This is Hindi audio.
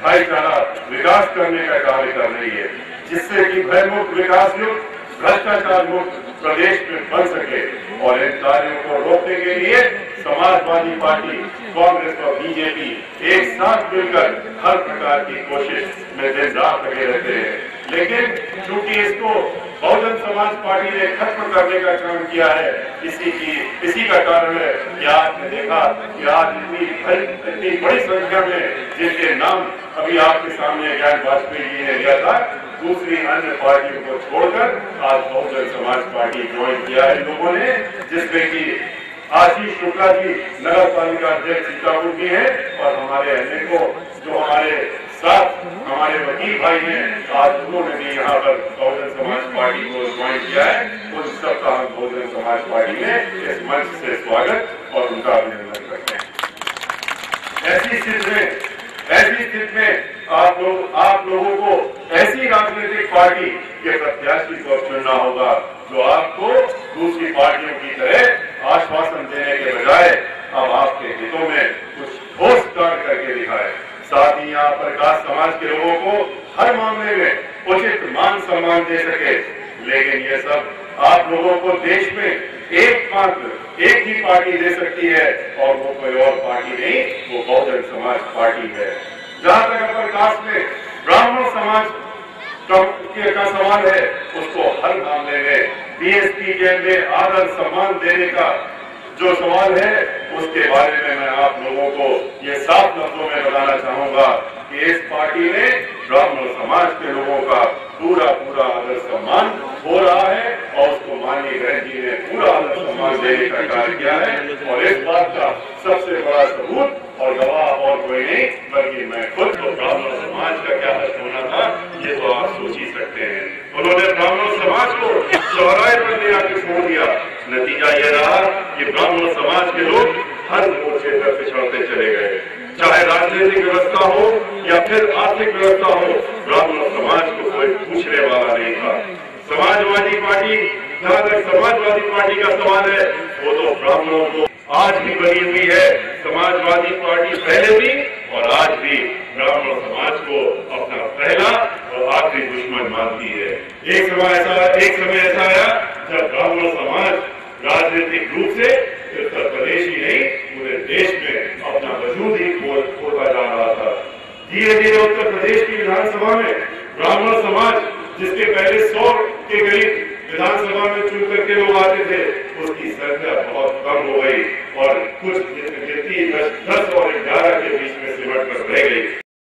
भाईचारा विकास करने का कार्य कर रही है, जिससे कि भयमुक्त, विकास युक्त, भ्रष्टाचार मुक्त प्रदेश में बन सके। और इन कार्यों को रोकने के लिए समाजवादी पार्टी, कांग्रेस और बीजेपी एक साथ मिलकर हर प्रकार की कोशिश में दिन रात लगे रहते हैं। लेकिन चूंकि इसको बहुजन समाज पार्टी ने खत्म करने का काम किया है, इसी का कारण है कि आपने देखा कि आज इतनी बड़ी संख्या में जिनके नाम अभी आपके सामने ज्ञान वाजपेयी जी ने लिया था, दूसरी अन्य पार्टियों को छोड़कर आज बहुजन समाज पार्टी ज्वाइन किया है लोगों ने, जिसमें कि आशीष शुक्ला जी नगर पालिका अध्यक्ष सीतापुर की है और हमारे अनेकों जो हमारे साथ हमारे वकील भाई हैं, आज उन्होंने भी यहाँ पर बहुजन समाज पार्टी को ज्वाइन किया है। उन सबका हम बहुजन समाज पार्टी में इस मंच से स्वागत और उनका अभिनंदन करते हैं। ऐसी स्थिति में आप लोगों को ऐसी राजनीतिक पार्टी के प्रत्याशी को चुनना होगा जो आपको दूसरी पार्टियों की तरह आश्वासन देने के बजाय अब आपके हितों में कुछ ठोस कार्य करके दिखाए। साथ ही यहाँ प्रकाश समाज के लोगों को हर मामले में उचित मान सम्मान दे सके। लेकिन ये सब आप लोगों को देश में एक ही पार्टी दे सकती है और वो कोई और पार्टी नहीं, वो बहुजन समाज पार्टी है। जहां तक प्रकाश में ब्राह्मण समाज का सवाल है, उसको हर मामले में बीएसपी के आदर सम्मान देने का जो सवाल है, उसके बारे में मैं आप लोगों को ये साफ लफ्जों में बताना चाहूंगा कि इस पार्टी में ब्राह्मण समाज के लोगों का पूरा आदर सम्मान हो रहा है और उसको माननीय बहन जी ने पूरा आदर सम्मान देने का कार्य किया है। और इस बात का सबसे बड़ा सबूत और गवाह और कोई नहीं बल्कि मैं खुद। तो ब्राह्मण समाज का क्या हक होना था, ये तो आप सोच ही सकते हैं। उन्होंने ब्राह्मण समाज को चौराहे पर ले आकर छोड़ दिया। नतीजा ये रहा कि ब्राह्मण समाज के लोग हर मोर्चे पर पिछड़ते चले गए। चाहे राजनीतिक व्यवस्था हो या फिर आर्थिक व्यवस्था हो, ब्राह्मण समाज को कोई पूछने वाला नहीं था। समाजवादी पार्टी, जहां तक समाजवादी पार्टी का सवाल है, वो तो ब्राह्मणों को आज भी बनी हुई है। समाजवादी पार्टी पहले भी और आज भी ब्राह्मण समाज को अपना पहला और आखिरी दुश्मन मानती है। एक समय ऐसा आया जब ब्राह्मण समाज राजनीतिक रूप से उत्तर प्रदेश ही नहीं पूरे देश में अपना वजूद ही खोता जा रहा था। धीरे धीरे उत्तर प्रदेश की विधानसभा में ब्राह्मण समाज, जिसके पहले 100 के करीब विधानसभा में चुन करके लोग आते थे, उसकी संख्या बहुत कम हो गई और कुछ गिनती 10 और 11 के बीच में सिमट कर रह गई।